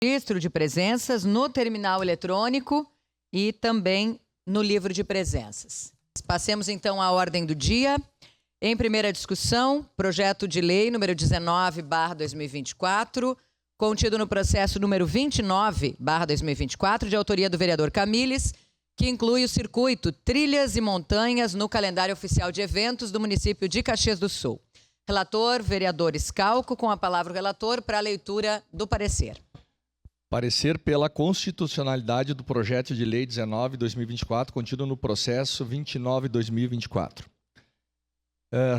registro de presenças no terminal eletrônico e também no livro de presenças. Passemos então à ordem do dia. Em primeira discussão, projeto de lei número 19/2024, contido no processo número 29/2024, de autoria do vereador Camilles, que inclui o circuito Trilhas e Montanhas no calendário oficial de eventos do município de Caxias do Sul. Relator, vereador Scalco, com a palavra o relator para a leitura do parecer. Parecer pela constitucionalidade do projeto de lei 19/2024, contido no processo 29/2024.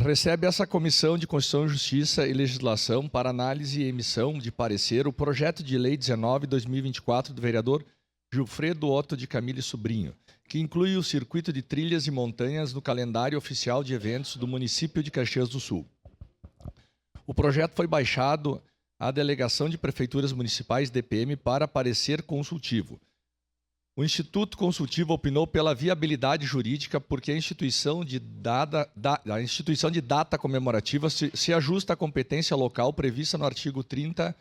Recebe essa Comissão de Constituição, Justiça e Legislação para análise e emissão de parecer o projeto de lei 19/2024 do vereador Gilfredo Otto de Camille Sobrinho, que inclui o circuito de trilhas e montanhas no calendário oficial de eventos do município de Caxias do Sul. O projeto foi baixado à Delegação de Prefeituras Municipais, DPM, para parecer consultivo. O Instituto Consultivo opinou pela viabilidade jurídica porque a instituição de data comemorativa se ajusta à competência local prevista no artigo 30,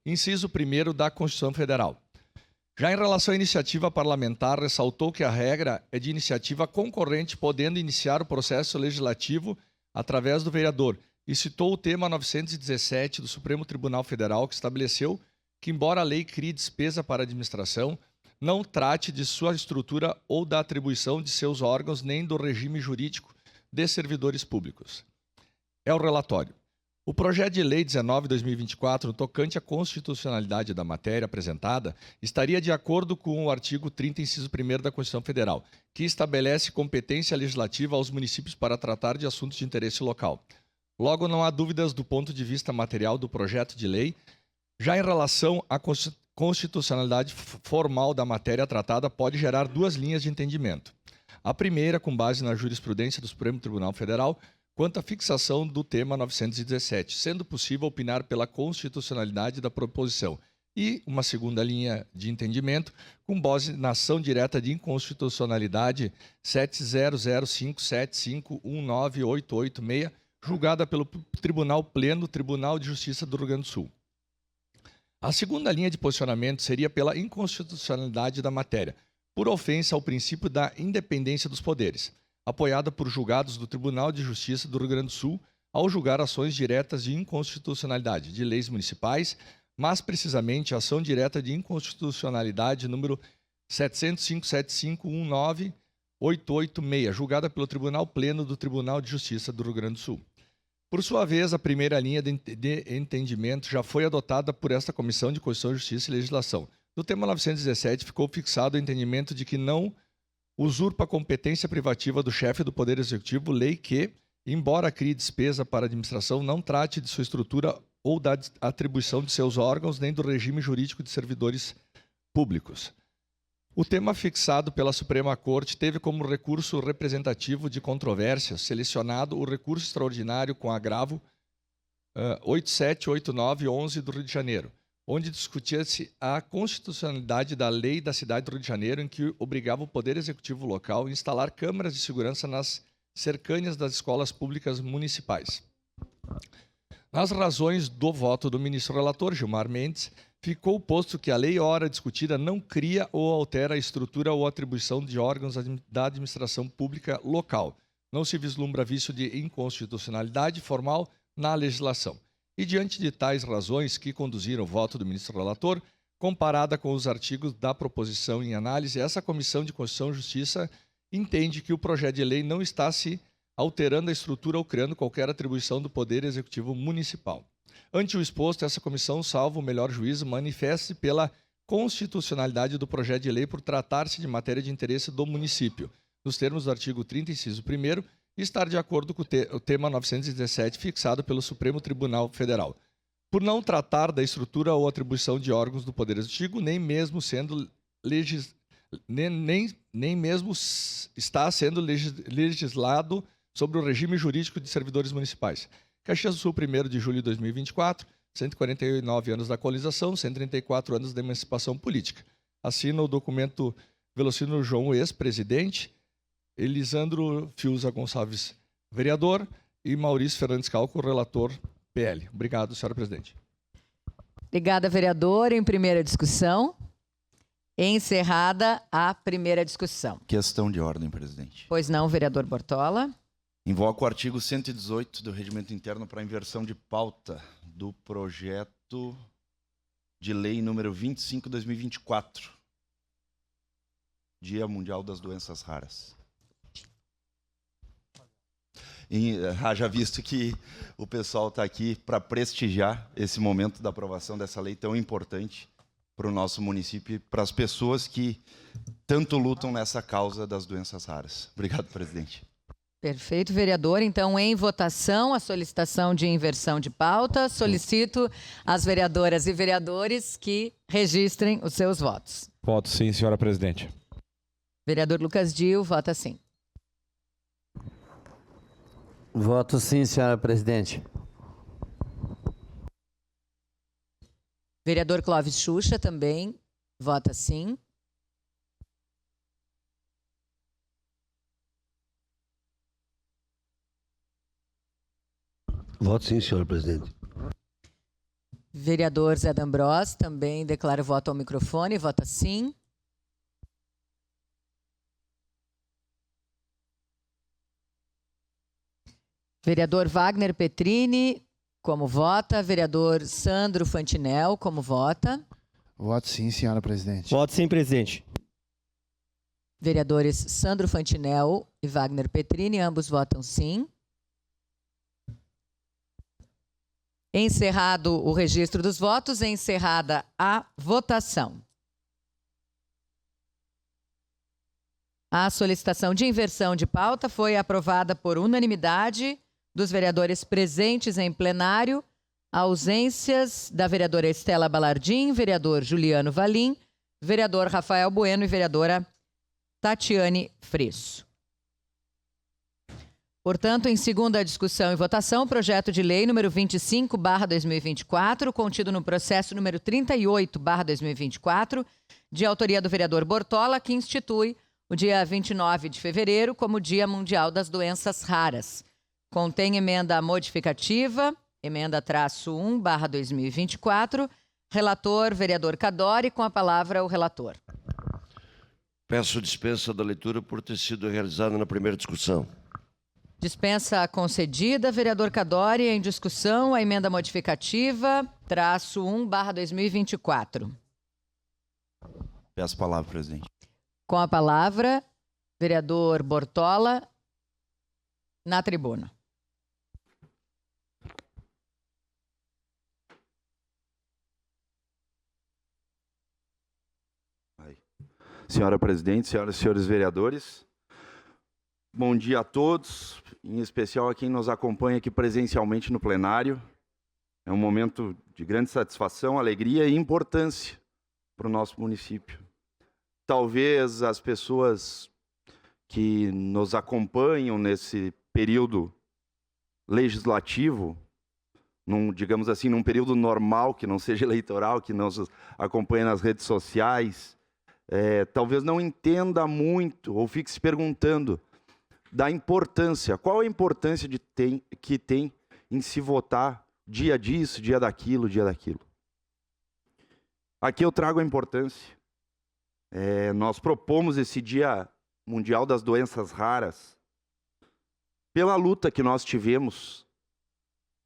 inciso 1º da Constituição Federal. Já em relação à iniciativa parlamentar, ressaltou que a regra é de iniciativa concorrente, podendo iniciar o processo legislativo através do vereador, e citou o tema 917 do Supremo Tribunal Federal, que estabeleceu que, embora a lei crie despesa para a administração, não trate de sua estrutura ou da atribuição de seus órgãos, nem do regime jurídico de servidores públicos. É o relatório. O projeto de lei 19/2024, no tocante à constitucionalidade da matéria apresentada, estaria de acordo com o artigo 30, inciso 1º da Constituição Federal, que estabelece competência legislativa aos municípios para tratar de assuntos de interesse local. Logo, não há dúvidas do ponto de vista material do projeto de lei. Já em relação à constitucionalidade formal da matéria tratada, pode gerar duas linhas de entendimento. A primeira, com base na jurisprudência do Supremo Tribunal Federal, quanto à fixação do tema 917, sendo possível opinar pela constitucionalidade da proposição. E uma segunda linha de entendimento, com base na ação direta de inconstitucionalidade 700575198886, julgada pelo Tribunal Pleno, Tribunal de Justiça do Rio Grande do Sul. A segunda linha de posicionamento seria pela inconstitucionalidade da matéria, por ofensa ao princípio da independência dos poderes, apoiada por julgados do Tribunal de Justiça do Rio Grande do Sul, ao julgar ações diretas de inconstitucionalidade de leis municipais, mas precisamente a ação direta de inconstitucionalidade número 70575198886, julgada pelo Tribunal Pleno do Tribunal de Justiça do Rio Grande do Sul. Por sua vez, a primeira linha de entendimento já foi adotada por esta Comissão de Constituição, Justiça e Legislação. No tema 917, ficou fixado o entendimento de que não usurpa a competência privativa do chefe do Poder Executivo, lei que, embora crie despesa para a administração, não trate de sua estrutura ou da atribuição de seus órgãos, nem do regime jurídico de servidores públicos. O tema fixado pela Suprema Corte teve como recurso representativo de controvérsia selecionado o recurso extraordinário com agravo 878911 do Rio de Janeiro, onde discutia-se a constitucionalidade da lei da cidade do Rio de Janeiro, em que obrigava o Poder Executivo local a instalar câmaras de segurança nas cercâneas das escolas públicas municipais. Nas razões do voto do ministro relator, Gilmar Mendes, ficou posto que a lei ora discutida não cria ou altera a estrutura ou atribuição de órgãos da administração pública local. Não se vislumbra vício de inconstitucionalidade formal na legislação. E diante de tais razões que conduziram o voto do ministro relator, comparada com os artigos da proposição em análise, essa Comissão de Constituição e Justiça entende que o projeto de lei não está se alterando a estrutura ou criando qualquer atribuição do Poder Executivo Municipal. Ante o exposto, essa comissão, salvo o melhor juízo, manifesta-se pela constitucionalidade do projeto de lei por tratar-se de matéria de interesse do município, nos termos do artigo 30, inciso 1º, e estar de acordo com o tema 917 fixado pelo Supremo Tribunal Federal, por não tratar da estrutura ou atribuição de órgãos do Poder Executivo, nem mesmo está sendo legislado sobre o regime jurídico de servidores municipais. Caxias do Sul, 1º de julho de 2024, 149 anos da colonização, 134 anos da emancipação política. Assina o documento Velocino João, ex-presidente, Elisandro Fiuza Gonçalves, vereador, e Maurício Fernandes Calco, relator PL. Obrigado, senhora presidente. Obrigada, vereador. Em primeira discussão. Encerrada a primeira discussão. Questão de ordem, presidente. Pois não, vereador Bortola. Invoco o artigo 118 do Regimento Interno para inversão de pauta do projeto de lei número 25/2024, Dia Mundial das Doenças Raras. Haja visto que o pessoal está aqui para prestigiar esse momento da aprovação dessa lei tão importante para o nosso município e para as pessoas que tanto lutam nessa causa das doenças raras. Obrigado, presidente. Perfeito, vereador. Então, em votação, a solicitação de inversão de pauta. Solicito às vereadoras e vereadores que registrem os seus votos. Voto sim, senhora presidente. Vereador Lucas Dil, vota sim. Voto sim, senhora presidente. Vereador Clóvis Xuxa também vota sim. Voto sim, senhora presidente. Vereador Zé D'Ambrós também declara voto ao microfone, vota sim. Vereador Wagner Petrini, como vota? Vereador Sandro Fantinel, como vota? Voto sim, senhora presidente. Voto sim, presidente. Vereadores Sandro Fantinel e Wagner Petrini, ambos votam sim. Encerrado o registro dos votos, encerrada a votação. A solicitação de inversão de pauta foi aprovada por unanimidade dos vereadores presentes em plenário, ausências da vereadora Estela Balardim, vereador Juliano Valim, vereador Rafael Bueno e vereadora Tatiane Fresso. Portanto, em segunda discussão e votação, o projeto de lei número 25/2024, contido no processo número 38/2024, de autoria do vereador Bortola, que institui o dia 29 de fevereiro como Dia Mundial das Doenças Raras. Contém emenda modificativa, emenda -1/2024. Relator, vereador Cadori, com a palavra o relator. Peço dispensa da leitura por ter sido realizada na primeira discussão. Dispensa concedida, vereador Cadori. Em discussão, a emenda modificativa, -1/2024. Peço a palavra, presidente. Com a palavra, vereador Bortola, na tribuna. Senhora presidente, senhoras e senhores vereadores, bom dia a todos, em especial a quem nos acompanha aqui presencialmente no plenário. É um momento de grande satisfação, alegria e importância para o nosso município. Talvez as pessoas que nos acompanham nesse período legislativo, digamos assim, num período normal, que não seja eleitoral, que nos acompanha nas redes sociais, talvez não entenda muito ou fique se perguntando da importância, qual a importância que tem em se votar dia disso, dia daquilo, dia daquilo. Aqui eu trago a importância. Nós propomos esse Dia Mundial das Doenças Raras pela luta que nós tivemos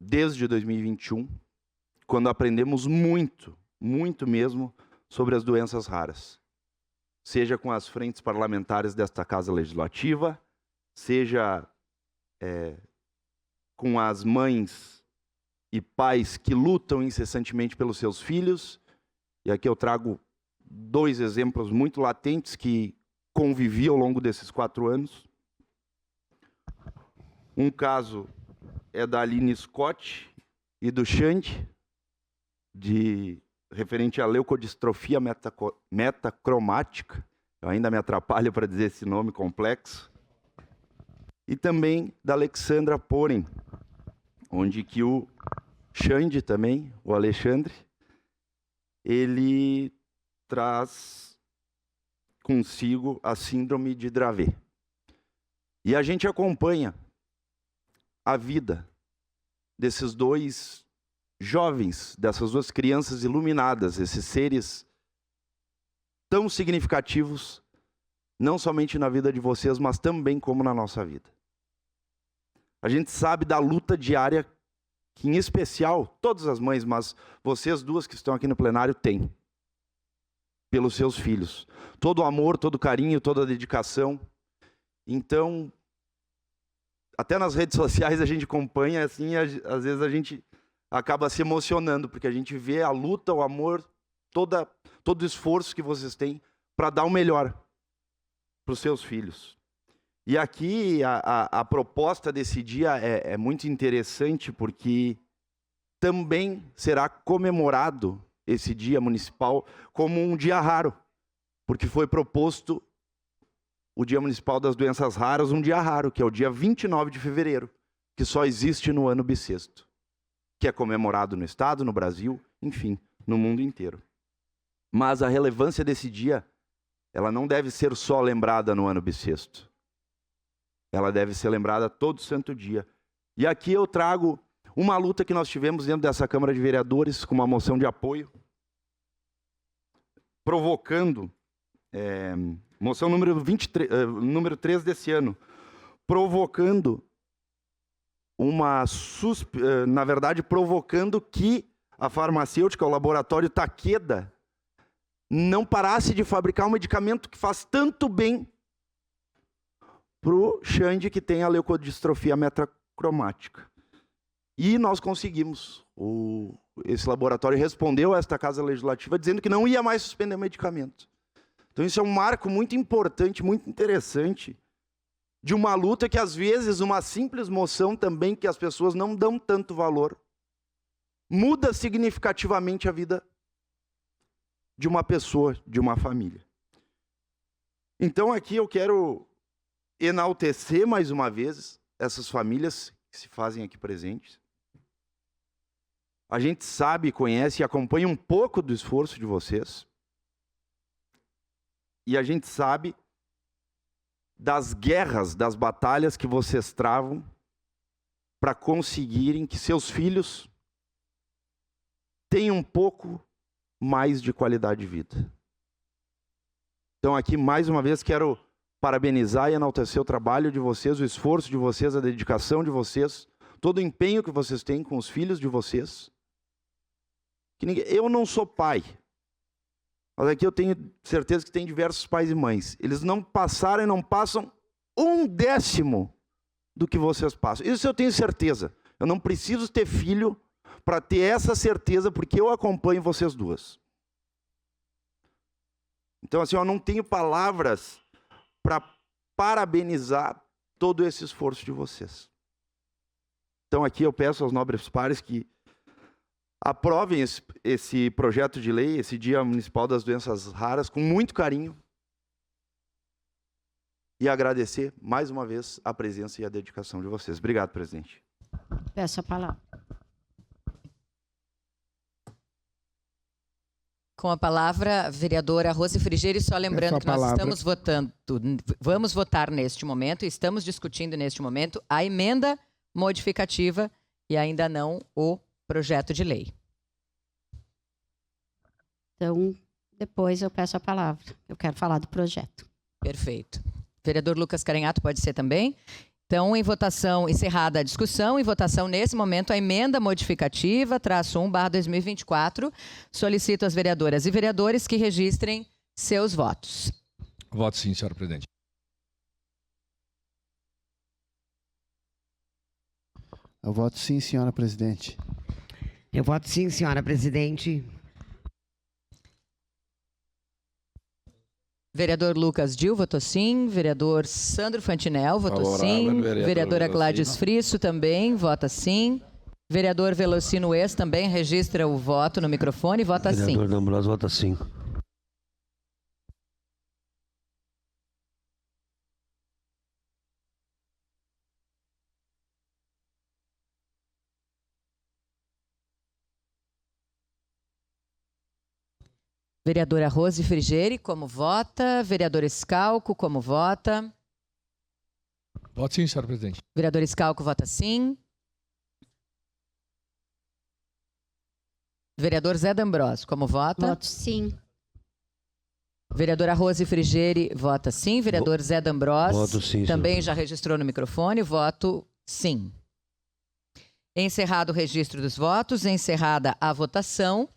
desde 2021, quando aprendemos muito, muito mesmo, sobre as doenças raras. Seja com as frentes parlamentares desta Casa Legislativa, seja com as mães e pais que lutam incessantemente pelos seus filhos. E aqui eu trago 2 exemplos muito latentes que convivi ao longo desses 4 anos. Um caso é da Aline Scott e do Xande, referente à leucodistrofia metacromática. Eu ainda me atrapalho para dizer esse nome complexo. E também da Alexandra Poren, onde que o Xande também, o Alexandre, ele traz consigo a síndrome de Dravet. E a gente acompanha a vida desses 2 jovens, dessas duas crianças iluminadas, esses seres tão significativos, não somente na vida de vocês, mas também como na nossa vida. A gente sabe da luta diária que, em especial, todas as mães, mas vocês duas que estão aqui no plenário têm pelos seus filhos. Todo o amor, todo o carinho, toda a dedicação. Então, até nas redes sociais a gente acompanha, assim, às vezes a gente acaba se emocionando, porque a gente vê a luta, o amor, todo o esforço que vocês têm para dar o melhor para os seus filhos. E aqui a proposta desse dia é muito interessante, porque também será comemorado esse dia municipal como um dia raro, porque foi proposto o Dia Municipal das Doenças Raras, um dia raro, que é o dia 29 de fevereiro, que só existe no ano bissexto, que é comemorado no Estado, no Brasil, enfim, no mundo inteiro. Mas a relevância desse dia, ela não deve ser só lembrada no ano bissexto. Ela deve ser lembrada todo santo dia. E aqui eu trago uma luta que nós tivemos dentro dessa Câmara de Vereadores, com uma moção de apoio, provocando, moção número 3 desse ano, provocando na verdade, provocando que a farmacêutica, o laboratório Takeda, não parasse de fabricar um medicamento que faz tanto bem para o Xande, que tem a leucodistrofia metacromática. E nós conseguimos. Esse laboratório respondeu a esta Casa Legislativa dizendo que não ia mais suspender o medicamento. Então isso é um marco muito importante, muito interessante, de uma luta que às vezes uma simples moção também, que as pessoas não dão tanto valor, muda significativamente a vida de uma pessoa, de uma família. Então aqui eu quero enaltecer mais uma vez essas famílias que se fazem aqui presentes. A gente sabe, conhece e acompanha um pouco do esforço de vocês. E a gente sabe das guerras, das batalhas que vocês travam para conseguirem que seus filhos tenham um pouco mais de qualidade de vida. Então aqui, mais uma vez, quero parabenizar e enaltecer o trabalho de vocês, o esforço de vocês, a dedicação de vocês, todo o empenho que vocês têm com os filhos de vocês. Eu não sou pai, mas aqui eu tenho certeza que tem diversos pais e mães. Eles não passaram e não passam 1/10 do que vocês passam. Isso eu tenho certeza. Eu não preciso ter filho para ter essa certeza, porque eu acompanho vocês duas. Então, assim, eu não tenho palavras para parabenizar todo esse esforço de vocês. Então, aqui eu peço aos nobres pares que aprovem esse projeto de lei, esse Dia Municipal das Doenças Raras, com muito carinho. E agradecer, mais uma vez, a presença e a dedicação de vocês. Obrigado, presidente. Peço a palavra. Com a palavra, a vereadora Rose Frigieri, só lembrando que nós estamos vamos votar neste momento, estamos discutindo neste momento a emenda modificativa e ainda não o projeto de lei. Então, depois eu peço a palavra. Eu quero falar do projeto. Perfeito. Vereador Lucas Carenhato, pode ser também? Então, em votação, encerrada a discussão, em votação nesse momento a emenda modificativa, _1/2024, solicito às vereadoras e vereadores que registrem seus votos. Voto sim, senhora presidente. Eu voto sim, senhora presidente. Eu voto sim, senhora presidente. Vereador Lucas Dil votou sim. Vereador Sandro Fantinel votou sim. Vereadora Gladys Frisso também vota sim. Vereador Velocino Ex também registra o voto no microfone e vota sim. Vereador D'Ambrosio vota sim. Vereadora Rose Frigieri, como vota? Vereador Scalco, como vota? Voto sim, senhora presidente. Vereador Scalco vota sim. Vereador Zé D'Ambrosio, como vota? Voto sim. Vereadora Rose Frigeri, vota sim. Vereador Zé D'Ambrosio, Voto sim, também já registrou no microfone, voto sim. Encerrado o registro dos votos, encerrada a votação.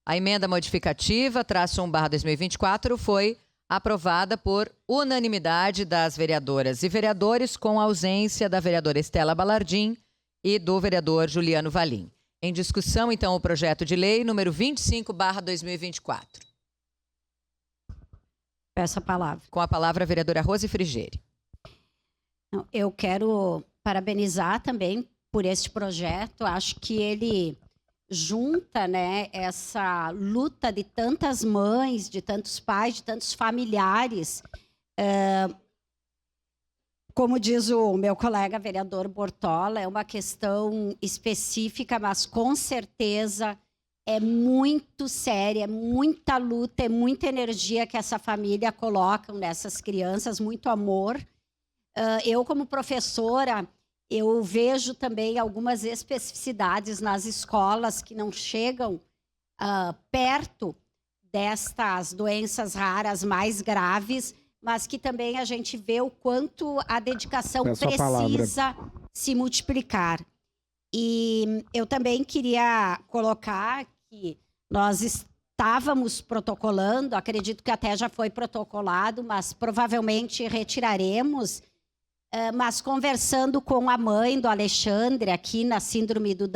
A emenda modificativa, traço 1/2024, foi aprovada por unanimidade das vereadoras e vereadores, com a ausência da vereadora Estela Balardim e do vereador Juliano Valim. Em discussão, então, o projeto de lei número 25/2024. Peço a palavra. Com a palavra, a vereadora Rose Frigeri. Eu quero parabenizar também por este projeto. Acho que ele junta, né, essa luta de tantas mães, de tantos pais, de tantos familiares. Como diz o meu colega vereador Bortola, é uma questão específica, mas com certeza é muito séria, é muita luta, é muita energia que essa família coloca nessas crianças, muito amor. Eu, como professora, eu vejo também algumas especificidades nas escolas que não chegam perto destas doenças raras mais graves, mas que também a gente vê o quanto a dedicação precisa se multiplicar. E eu também queria colocar que nós estávamos protocolando, acredito que até já foi protocolado, mas provavelmente retiraremos, mas conversando com a mãe do Alexandre, aqui na síndrome do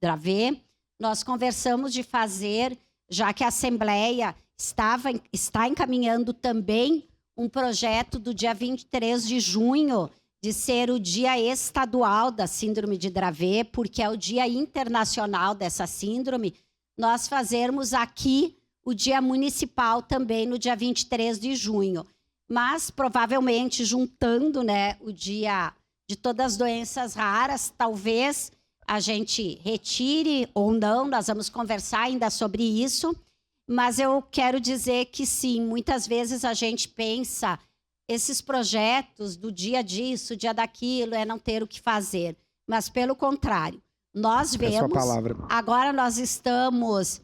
Dravet, nós conversamos de fazer, já que a Assembleia está encaminhando também um projeto do dia 23 de junho, de ser o dia estadual da síndrome de Dravet, porque é o dia internacional dessa síndrome, nós fazermos aqui o dia municipal também no dia 23 de junho. Mas, provavelmente, juntando, né, o dia de todas as doenças raras, talvez a gente retire ou não, nós vamos conversar ainda sobre isso, mas eu quero dizer que sim, muitas vezes a gente pensa esses projetos do dia disso, dia daquilo, é não ter o que fazer. Mas, pelo contrário, nós vemos... Agora nós estamos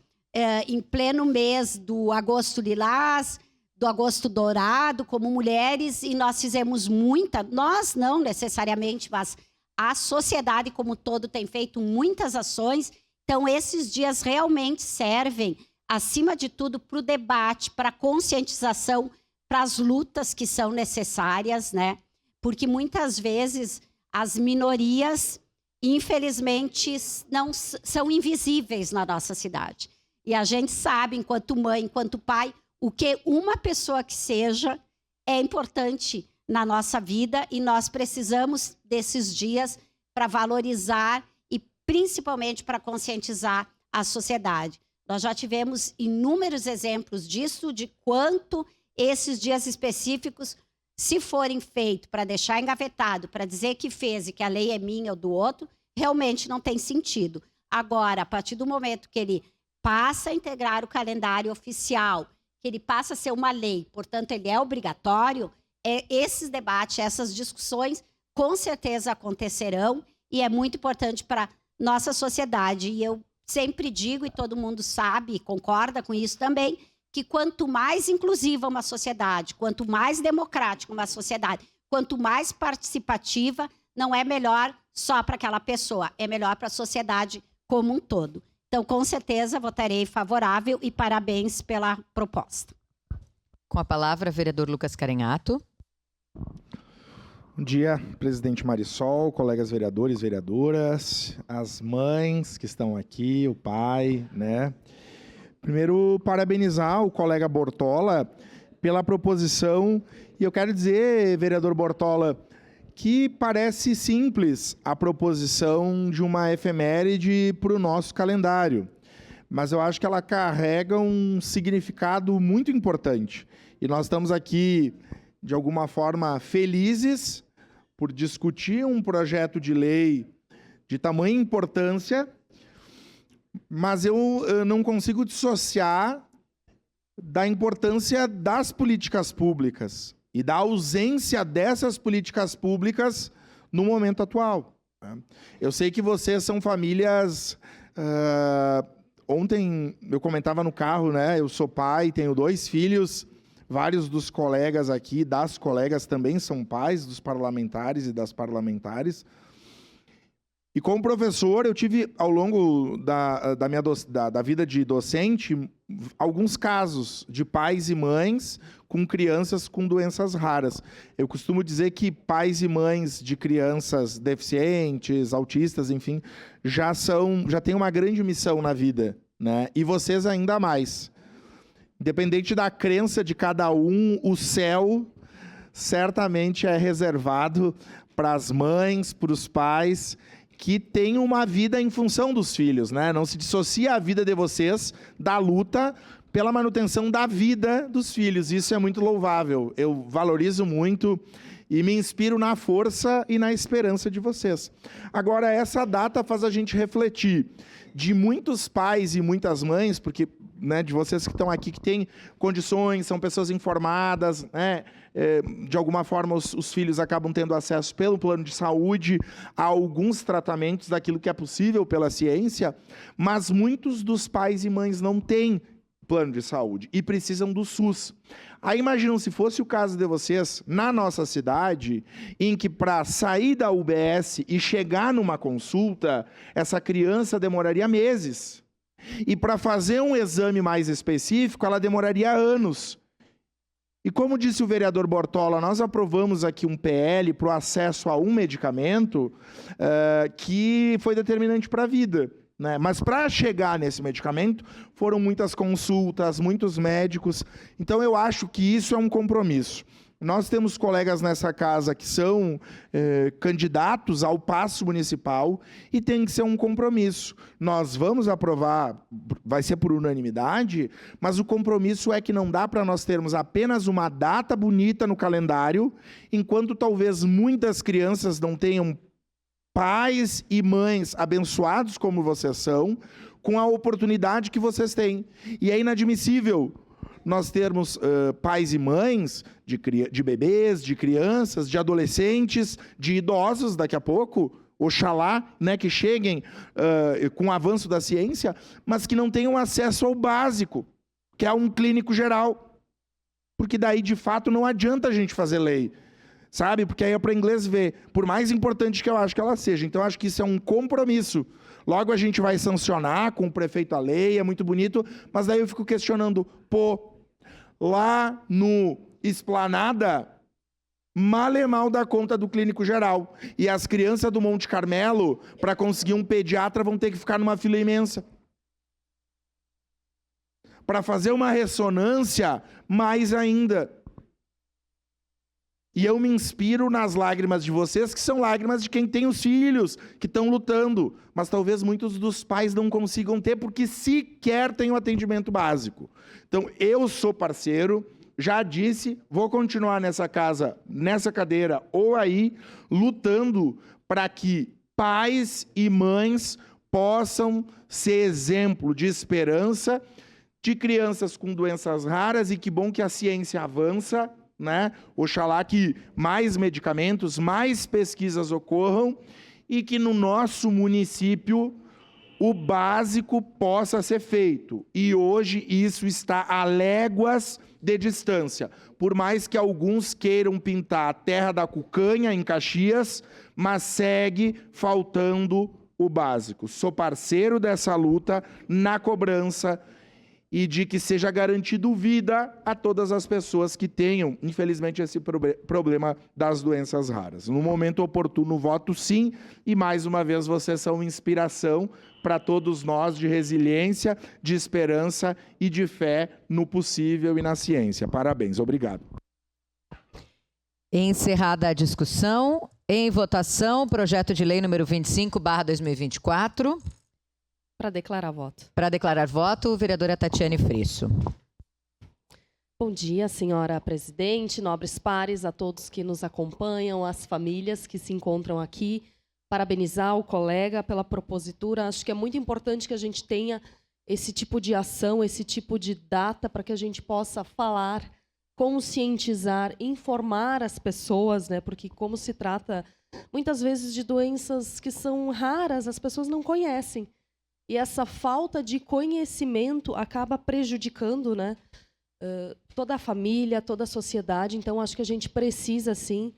em pleno mês do agosto lilás, do agosto dourado, como mulheres, e nós fizemos muita... Nós não necessariamente, mas a sociedade como um todo tem feito muitas ações. Então, esses dias realmente servem, acima de tudo, para o debate, para a conscientização, para as lutas que são necessárias, né? Porque muitas vezes as minorias, infelizmente, não são invisíveis na nossa cidade. E a gente sabe, enquanto mãe, enquanto pai, o que uma pessoa que seja é importante na nossa vida e nós precisamos desses dias para valorizar e principalmente para conscientizar a sociedade. Nós já tivemos inúmeros exemplos disso, de quanto esses dias específicos, se forem feitos para deixar engavetado, para dizer que fez e que a lei é minha ou do outro, realmente não tem sentido. Agora, a partir do momento que ele passa a integrar o calendário oficial, que ele passa a ser uma lei, portanto, ele é obrigatório, esses debates, essas discussões, com certeza acontecerão e é muito importante para a nossa sociedade. E eu sempre digo, e todo mundo sabe e concorda com isso também, que quanto mais inclusiva uma sociedade, quanto mais democrática uma sociedade, quanto mais participativa, não é melhor só para aquela pessoa, é melhor para a sociedade como um todo. Então, com certeza, votarei favorável e parabéns pela proposta. Com a palavra, vereador Lucas Carenhato. Bom dia, presidente Marisol, colegas vereadores, vereadoras, as mães que estão aqui, o pai, né? Primeiro, parabenizar o colega Bortola pela proposição. E eu quero dizer, vereador Bortola, que parece simples a proposição de uma efeméride para o nosso calendário. Mas eu acho que ela carrega um significado muito importante. E nós estamos aqui, de alguma forma, felizes por discutir um projeto de lei de tamanha importância, mas eu não consigo dissociar da importância das políticas públicas e da ausência dessas políticas públicas no momento atual. Né? Eu sei que vocês são famílias... Ontem eu comentava no carro, né? Eu sou pai, tenho 2 filhos, vários dos colegas aqui, das colegas também são pais, dos parlamentares e das parlamentares. E como professor, eu tive, ao longo da vida de docente, alguns casos de pais e mães com crianças com doenças raras. Eu costumo dizer que pais e mães de crianças deficientes, autistas, enfim, já têm uma grande missão na vida, né? E vocês ainda mais. Independente da crença de cada um, o céu certamente é reservado para as mães, para os pais que têm uma vida em função dos filhos, né? Não se dissocia a vida de vocês da luta pela manutenção da vida dos filhos. Isso é muito louvável. Eu valorizo muito e me inspiro na força e na esperança de vocês. Agora, essa data faz a gente refletir de muitos pais e muitas mães, porque, né, de vocês que estão aqui, que têm condições, são pessoas informadas, né, de alguma forma os filhos acabam tendo acesso pelo plano de saúde a alguns tratamentos daquilo que é possível pela ciência, mas muitos dos pais e mães não têm plano de saúde e precisam do SUS. Aí imaginam se fosse o caso de vocês, na nossa cidade, em que para sair da UBS e chegar numa consulta, essa criança demoraria meses. E para fazer um exame mais específico, ela demoraria anos. E como disse o vereador Bortola, nós aprovamos aqui um PL para o acesso a um medicamento que foi determinante para a vida. Né? Mas para chegar nesse medicamento, foram muitas consultas, muitos médicos. Então, eu acho que isso é um compromisso. Nós temos colegas nessa casa que são candidatos ao passo municipal e tem que ser um compromisso. Nós vamos aprovar, vai ser por unanimidade, mas o compromisso é que não dá para nós termos apenas uma data bonita no calendário, enquanto talvez muitas crianças não tenham pais e mães abençoados como vocês são, com a oportunidade que vocês têm. E é inadmissível nós termos pais e mães de bebês, de crianças, de adolescentes, de idosos daqui a pouco, oxalá, né, que cheguem com o avanço da ciência, mas que não tenham acesso ao básico, que é um clínico geral. Porque daí, de fato, não adianta a gente fazer lei. Sabe? Porque aí é para inglês ver, por mais importante que eu acho que ela seja. Então, eu acho que isso é um compromisso. Logo, a gente vai sancionar com o prefeito a lei, é muito bonito, mas daí eu fico questionando, lá no Esplanada, mal e mal dá conta do clínico geral. E as crianças do Monte Carmelo, para conseguir um pediatra, vão ter que ficar numa fila imensa. Para fazer uma ressonância, mais ainda. E eu me inspiro nas lágrimas de vocês, que são lágrimas de quem tem os filhos, que estão lutando. Mas talvez muitos dos pais não consigam ter, porque sequer têm o atendimento básico. Então, eu sou parceiro, já disse, vou continuar nessa casa, nessa cadeira, ou aí, lutando para que pais e mães possam ser exemplo de esperança de crianças com doenças raras, e que bom que a ciência avança, né? Oxalá que mais medicamentos, mais pesquisas ocorram e que no nosso município o básico possa ser feito. E hoje isso está a léguas de distância. Por mais que alguns queiram pintar a terra da cucanha em Caxias, mas segue faltando o básico. Sou parceiro dessa luta na cobrança e de que seja garantido vida a todas as pessoas que tenham, infelizmente, esse problema das doenças raras. No momento oportuno, voto sim, e mais uma vez vocês são inspiração para todos nós de resiliência, de esperança e de fé no possível e na ciência. Parabéns, obrigado. Encerrada a discussão, em votação, projeto de lei número 25/2024. Para declarar voto. Para declarar voto, vereadora Tatiane Frisso. Bom dia, senhora presidente, nobres pares, a todos que nos acompanham, as famílias que se encontram aqui. Parabenizar o colega pela propositura. Acho que é muito importante que a gente tenha esse tipo de ação, esse tipo de data, para que a gente possa falar, conscientizar, informar as pessoas, né? Porque como se trata muitas vezes de doenças que são raras, as pessoas não conhecem. E essa falta de conhecimento acaba prejudicando, né, toda a família, toda a sociedade. Então, acho que a gente precisa, sim,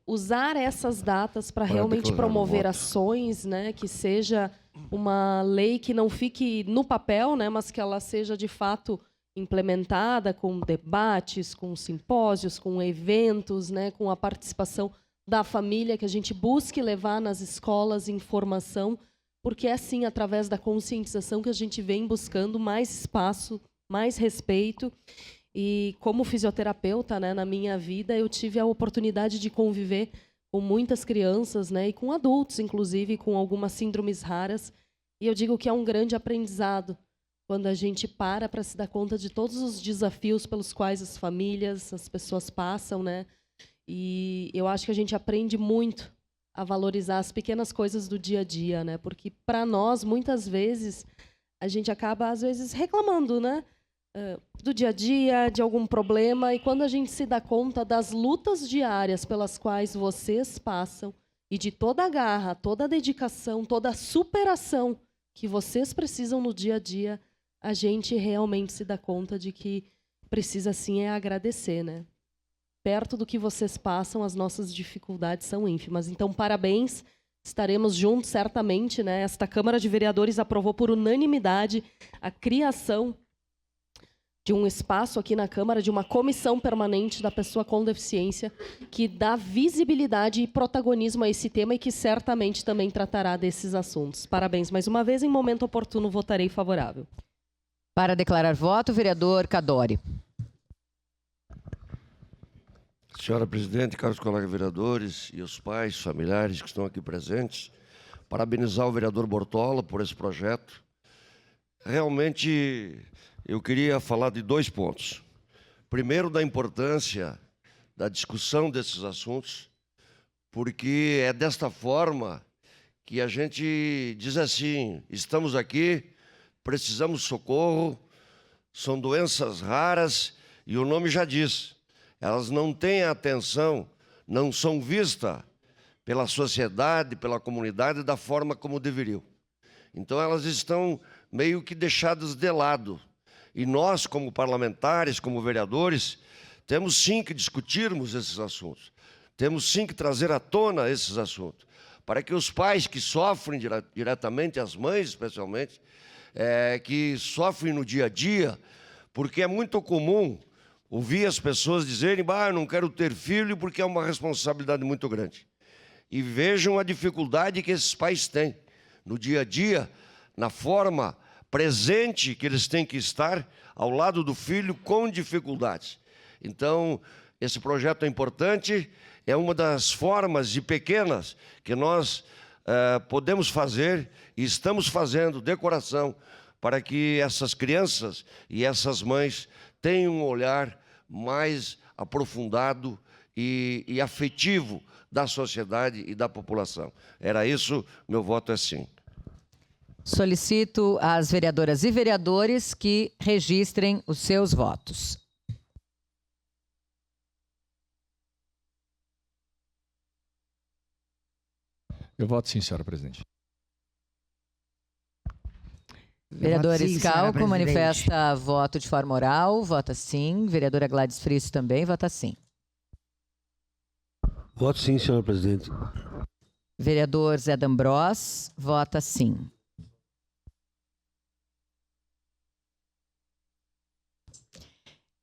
usar essas datas para realmente promover ações, né, que seja uma lei que não fique no papel, né, mas que ela seja, de fato, implementada com debates, com simpósios, com eventos, né, com a participação da família, que a gente busque levar nas escolas informação, porque é assim, através da conscientização, que a gente vem buscando mais espaço, mais respeito. E como fisioterapeuta, né, na minha vida, eu tive a oportunidade de conviver com muitas crianças, né, e com adultos, inclusive, com algumas síndromes raras. E eu digo que é um grande aprendizado quando a gente para se dar conta de todos os desafios pelos quais as famílias, as pessoas passam, né? E eu acho que a gente aprende muito a valorizar as pequenas coisas do dia a dia, né? Porque para nós, muitas vezes, a gente acaba, às vezes, reclamando, né? Do dia a dia, de algum problema, e quando a gente se dá conta das lutas diárias pelas quais vocês passam, e de toda a garra, toda a dedicação, toda a superação que vocês precisam no dia a dia, a gente realmente se dá conta de que precisa, sim, agradecer, né? Perto do que vocês passam, as nossas dificuldades são ínfimas. Então, parabéns, estaremos juntos, certamente, né? Esta Câmara de Vereadores aprovou por unanimidade a criação de um espaço aqui na Câmara, de uma comissão permanente da pessoa com deficiência, que dá visibilidade e protagonismo a esse tema e que certamente também tratará desses assuntos. Parabéns mais uma vez, em momento oportuno votarei favorável. Para declarar voto, o vereador Cadori. Senhora presidente, caros colegas vereadores e os pais, familiares que estão aqui presentes, parabenizar o vereador Bortola por esse projeto. Realmente, eu queria falar de 2 pontos. Primeiro, da importância da discussão desses assuntos, porque é desta forma que a gente diz assim: estamos aqui, precisamos de socorro, são doenças raras, e o nome já diz, elas não têm atenção, não são vistas pela sociedade, pela comunidade, da forma como deveriam. Então, elas estão meio que deixadas de lado. E nós, como parlamentares, como vereadores, temos sim que discutirmos esses assuntos. Temos sim que trazer à tona esses assuntos, para que os pais que sofrem diretamente, as mães especialmente, que sofrem no dia a dia, porque é muito comum ouvir as pessoas dizerem: eu não quero ter filho porque é uma responsabilidade muito grande. E vejam a dificuldade que esses pais têm no dia a dia, na forma presente que eles têm que estar ao lado do filho com dificuldades. Então, esse projeto é importante, é uma das formas de pequenas que nós podemos fazer e estamos fazendo de coração para que essas crianças e essas mães tenham um olhar mais aprofundado e afetivo da sociedade e da população. Era isso, meu voto é sim. Solicito às vereadoras e vereadores que registrem os seus votos. Eu voto sim, senhora presidente. Vereador Voto sim, Scalco senhora manifesta voto de forma oral, vota sim. Vereadora Gladys Frisso também vota sim. Voto sim, senhora presidente. Vereador Zé D'Ambrós vota sim.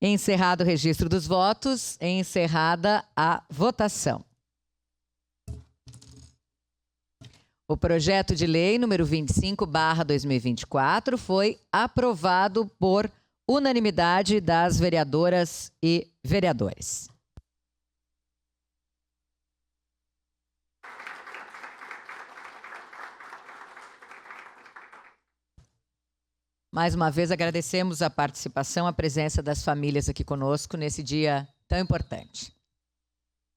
Encerrado o registro dos votos, encerrada a votação. O projeto de lei número 25/2024 foi aprovado por unanimidade das vereadoras e vereadores. Mais uma vez agradecemos a participação, a presença das famílias aqui conosco nesse dia tão importante.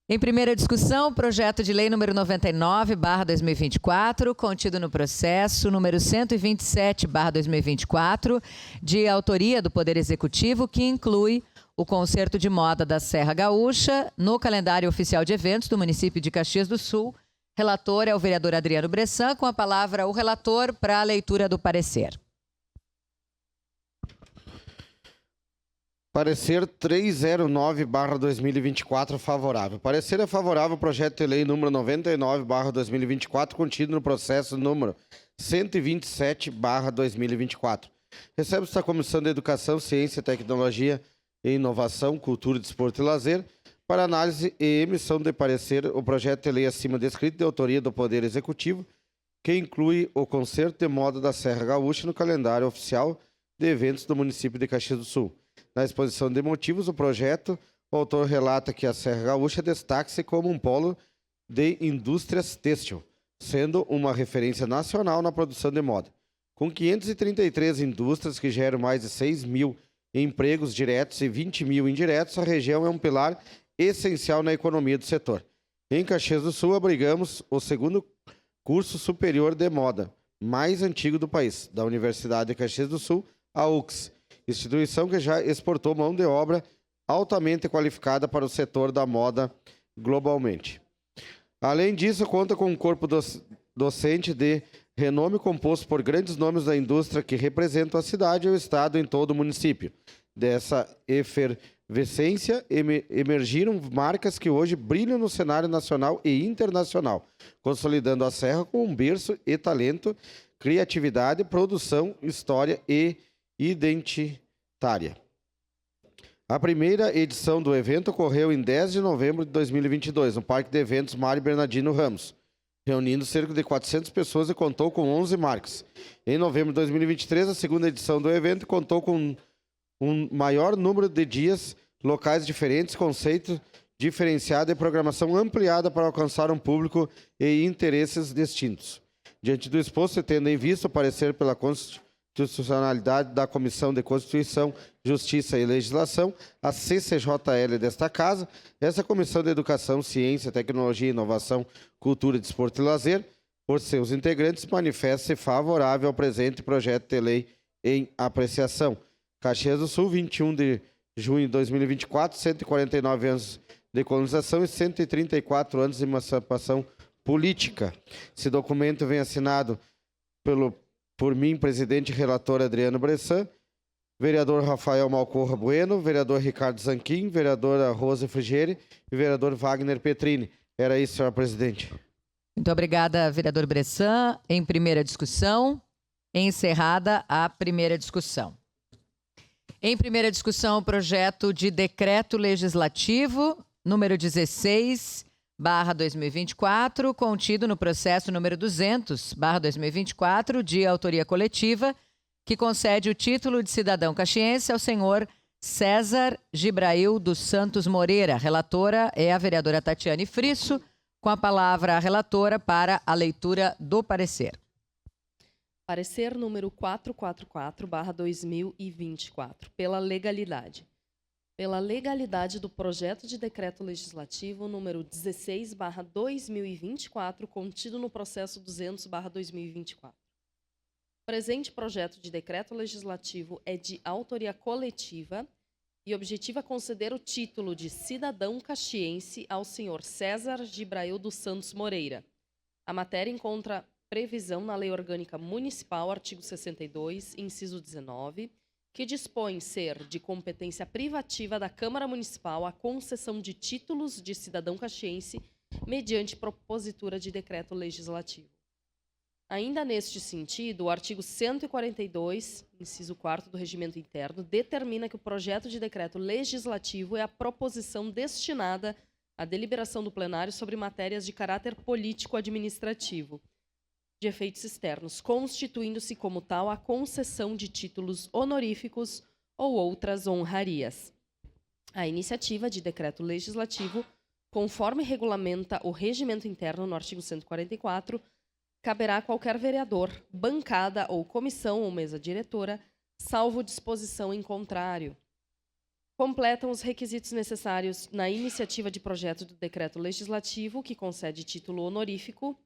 Em primeira discussão, o projeto de lei número 99/2024, contido no processo número 127/2024, de autoria do Poder Executivo, que inclui o Concerto de Moda da Serra Gaúcha no calendário oficial de eventos do município de Caxias do Sul. Relator é o vereador Adriano Bressan. Com a palavra o relator para a leitura do parecer. Parecer 309/2024 favorável. Parecer é favorável ao projeto de lei número 99/2024, contido no processo número 127/2024. Recebe-se a Comissão de Educação, Ciência, Tecnologia e Inovação, Cultura, Desporto e Lazer, para análise e emissão de parecer o projeto de lei acima descrito de autoria do Poder Executivo, que inclui o Concerto de Moda da Serra Gaúcha no calendário oficial de eventos do município de Caxias do Sul. Na exposição de motivos do projeto, o autor relata que a Serra Gaúcha destaca-se como um polo de indústrias têxtil, sendo uma referência nacional na produção de moda. Com 533 indústrias que geram mais de 6 mil empregos diretos e 20 mil indiretos, a região é um pilar essencial na economia do setor. Em Caxias do Sul, abrigamos o segundo curso superior de moda mais antigo do país, da Universidade de Caxias do Sul, a UX, instituição que já exportou mão de obra altamente qualificada para o setor da moda globalmente. Além disso, conta com um corpo docente de renome composto por grandes nomes da indústria que representam a cidade e o estado em todo o município. Dessa efervescência emergiram marcas que hoje brilham no cenário nacional e internacional, consolidando a Serra como um berço e talento, criatividade, produção, história e identitária. A primeira edição do evento ocorreu em 10 de novembro de 2022, no Parque de Eventos Mário Bernardino Ramos, reunindo cerca de 400 pessoas e contou com 11 marcas. Em novembro de 2023, a segunda edição do evento contou com um maior número de dias, locais diferentes, conceito diferenciado e programação ampliada para alcançar um público e interesses distintos. Diante do exposto, tendo em vista o parecer pela constitucionalidade da Comissão de Constituição, Justiça e Legislação, a CCJL desta Casa, essa Comissão de Educação, Ciência, Tecnologia, Inovação, Cultura, Desporto e Lazer, por seus integrantes, manifesta-se favorável ao presente projeto de lei em apreciação. Caxias do Sul, 21 de junho de 2024, 149 anos de colonização e 134 anos de emancipação política. Esse documento vem assinado por mim, presidente e relator Adriano Bressan, vereador Rafael Malcorra Bueno, vereador Ricardo Zanquim, vereadora Rosa Frigieri e vereador Wagner Petrini. Era isso, senhor presidente. Muito obrigada, vereador Bressan. Em primeira discussão, encerrada a primeira discussão. Em primeira discussão, o projeto de decreto legislativo número 16/2024, contido no processo número 200/2024, de autoria coletiva, que concede o título de cidadão caxiense ao senhor César Gibrail dos Santos Moreira. Relatora é a vereadora Tatiane Frisso. Com a palavra a relatora para a leitura do parecer. Parecer número 444/2024, pela legalidade. Pela legalidade do projeto de decreto legislativo número 16/2024, contido no processo 200/2024. O presente projeto de decreto legislativo é de autoria coletiva e objetiva conceder o título de cidadão caxiense ao senhor César Gibrail dos Santos Moreira. A matéria encontra previsão na Lei Orgânica Municipal, artigo 62, inciso 19, que dispõe ser de competência privativa da Câmara Municipal a concessão de títulos de cidadão caxiense mediante propositura de decreto legislativo. Ainda neste sentido, o artigo 142, inciso 4 do Regimento Interno, determina que o projeto de decreto legislativo é a proposição destinada à deliberação do plenário sobre matérias de caráter político-administrativo, de efeitos externos, constituindo-se como tal a concessão de títulos honoríficos ou outras honrarias. A iniciativa de decreto legislativo, conforme regulamenta o regimento interno no artigo 144, caberá a qualquer vereador, bancada ou comissão ou mesa diretora, salvo disposição em contrário. Completam os requisitos necessários na iniciativa de projeto do decreto legislativo que concede título honorífico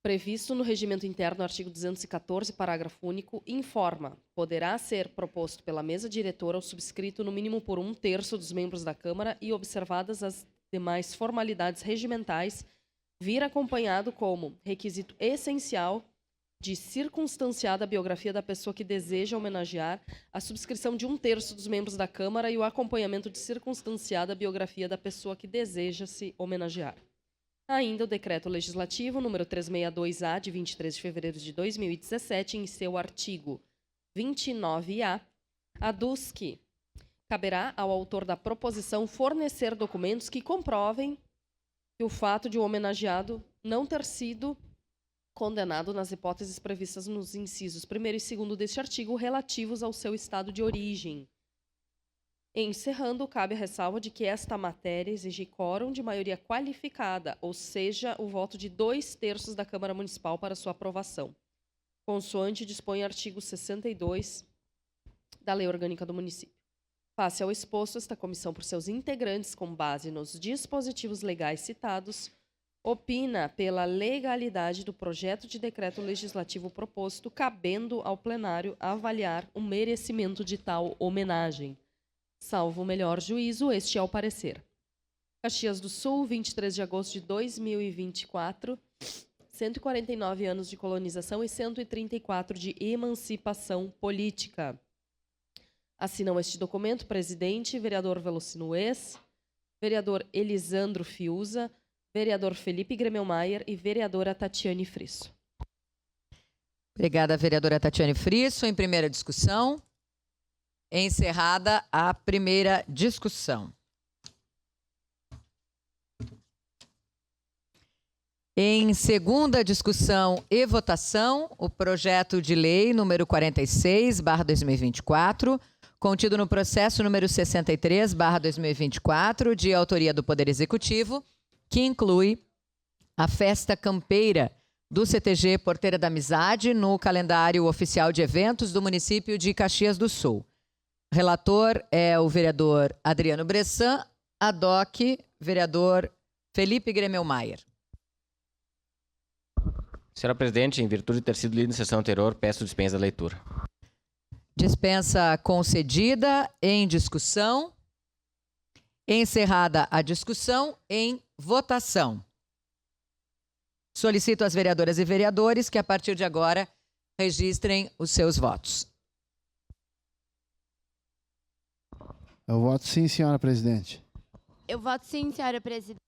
previsto no regimento interno, artigo 214, parágrafo único, informa: poderá ser proposto pela mesa diretora ou subscrito no mínimo por 1/3 dos membros da Câmara e, observadas as demais formalidades regimentais, vir acompanhado como requisito essencial de circunstanciada biografia da pessoa que deseja homenagear, a subscrição de 1/3 dos membros da Câmara e o acompanhamento de circunstanciada biografia da pessoa que deseja se homenagear. Ainda o Decreto Legislativo número 362-A, de 23 de fevereiro de 2017, em seu artigo 29-A, aduz que caberá ao autor da proposição fornecer documentos que comprovem que o fato de o homenageado não ter sido condenado nas hipóteses previstas nos incisos 1º e 2º deste artigo relativos ao seu estado de origem. Encerrando, cabe a ressalva de que esta matéria exige quórum de maioria qualificada, ou seja, o voto de 2/3 da Câmara Municipal para sua aprovação, consoante dispõe o artigo 62 da Lei Orgânica do Município. Face ao exposto, esta comissão, por seus integrantes, com base nos dispositivos legais citados, opina pela legalidade do projeto de decreto legislativo proposto, cabendo ao plenário avaliar o merecimento de tal homenagem. Salvo o melhor juízo, este é o parecer. Caxias do Sul, 23 de agosto de 2024, 149 anos de colonização e 134 de emancipação política. Assinam este documento o presidente, vereador Velocino Ex, vereador Elisandro Fiuza, vereador Felipe Gremelmaier e vereadora Tatiane Frisso. Obrigada, vereadora Tatiane Frisso. Em primeira discussão. Encerrada a primeira discussão. Em segunda discussão e votação, o projeto de lei número 46/2024, contido no processo número 63/2024, de autoria do Poder Executivo, que inclui a festa campeira do CTG Porteira da Amizade no calendário oficial de eventos do município de Caxias do Sul. Relator é o vereador Adriano Bressan, ad hoc, vereador Felipe Gremelmaier. Senhora Presidente, em virtude de ter sido lido em sessão anterior, peço dispensa da leitura. Dispensa concedida. Em discussão. Encerrada a discussão, em votação. Solicito às vereadoras e vereadores que, a partir de agora, registrem os seus votos. Eu voto sim, senhora presidente. Eu voto sim, senhora presidente.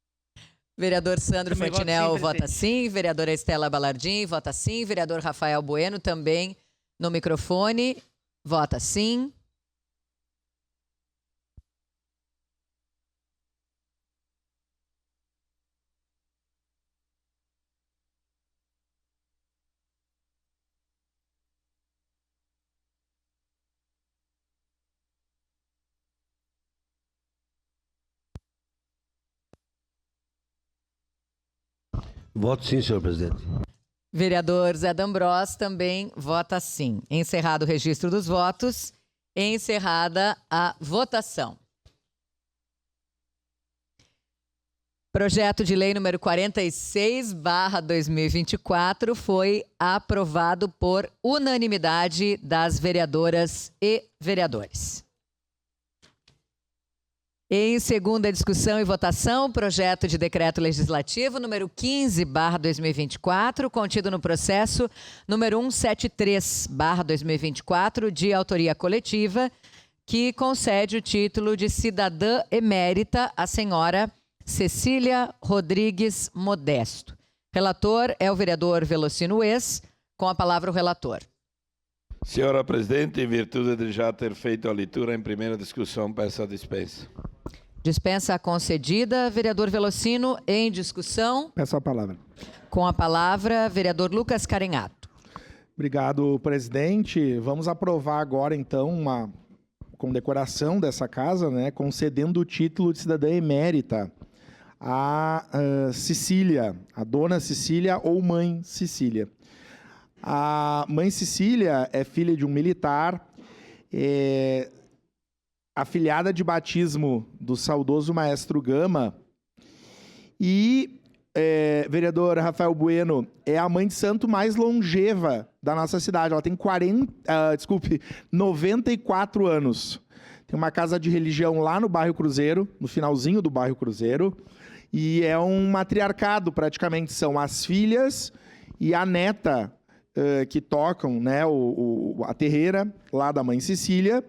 Vereador Sandro Também Fontinel voto sim, vota sim. Vereadora Estela Balardim vota sim. Vereador Rafael Bueno também no microfone vota sim. Voto sim, senhor presidente. Vereador Zé D'Ambrós também vota sim. Encerrado o registro dos votos, encerrada a votação. Projeto de lei número 46/2024 foi aprovado por unanimidade das vereadoras e vereadores. Em segunda discussão e votação, projeto de decreto legislativo número 15/2024, contido no processo número 173/2024, de autoria coletiva, que concede o título de cidadã emérita à senhora Cecília Rodrigues Modesto. Relator é o vereador Velocino Ex. Com a palavra o relator. Senhora Presidente, em virtude de já ter feito a leitura em primeira discussão, peço a dispensa. Dispensa concedida. Vereador Velocino, em discussão. Peço a palavra. Com a palavra, vereador Lucas Carenhato. Obrigado, presidente. Vamos aprovar agora, então, uma condecoração dessa casa, né, concedendo o título de cidadã emérita a Cecília, a dona Cecília ou mãe Cecília. A mãe Cecília é filha de um militar, afilhada de batismo do saudoso maestro Gama, e vereador Rafael Bueno, é a mãe de santo mais longeva da nossa cidade. Ela tem 94 anos. Tem uma casa de religião lá no bairro Cruzeiro, no finalzinho do bairro Cruzeiro. E é um matriarcado, praticamente. São as filhas e a neta que tocam, né, a terreira lá da mãe Cecília.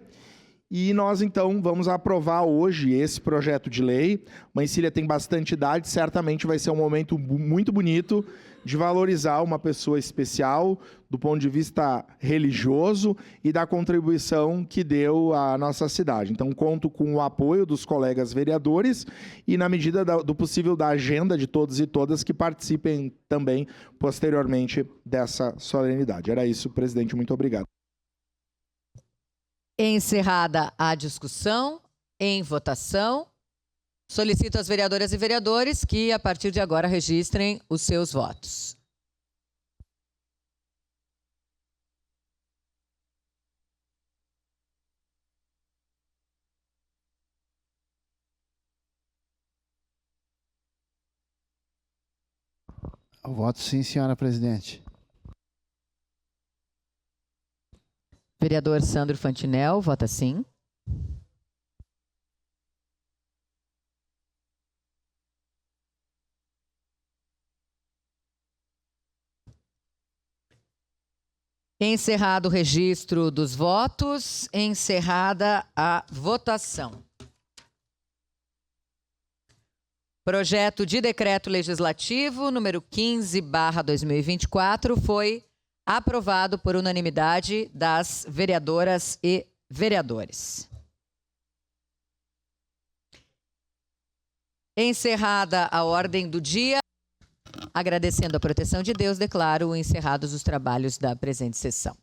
E nós, então, vamos aprovar hoje esse projeto de lei. Mãe Cecília tem bastante idade, certamente vai ser um momento muito bonito de valorizar uma pessoa especial do ponto de vista religioso e da contribuição que deu à nossa cidade. Então, conto com o apoio dos colegas vereadores e, na medida do possível, da agenda de todos e todas que participem também, posteriormente, dessa solenidade. Era isso, presidente. Muito obrigado. Encerrada a discussão, em votação, solicito às vereadoras e vereadores que, a partir de agora, registrem os seus votos. Eu voto sim, senhora presidente. Vereador Sandro Fantinel, vota sim. Encerrado o registro dos votos, encerrada a votação. Projeto de decreto legislativo número 15/2024 foi aprovado por unanimidade das vereadoras e vereadores. Encerrada a ordem do dia, agradecendo a proteção de Deus, declaro encerrados os trabalhos da presente sessão.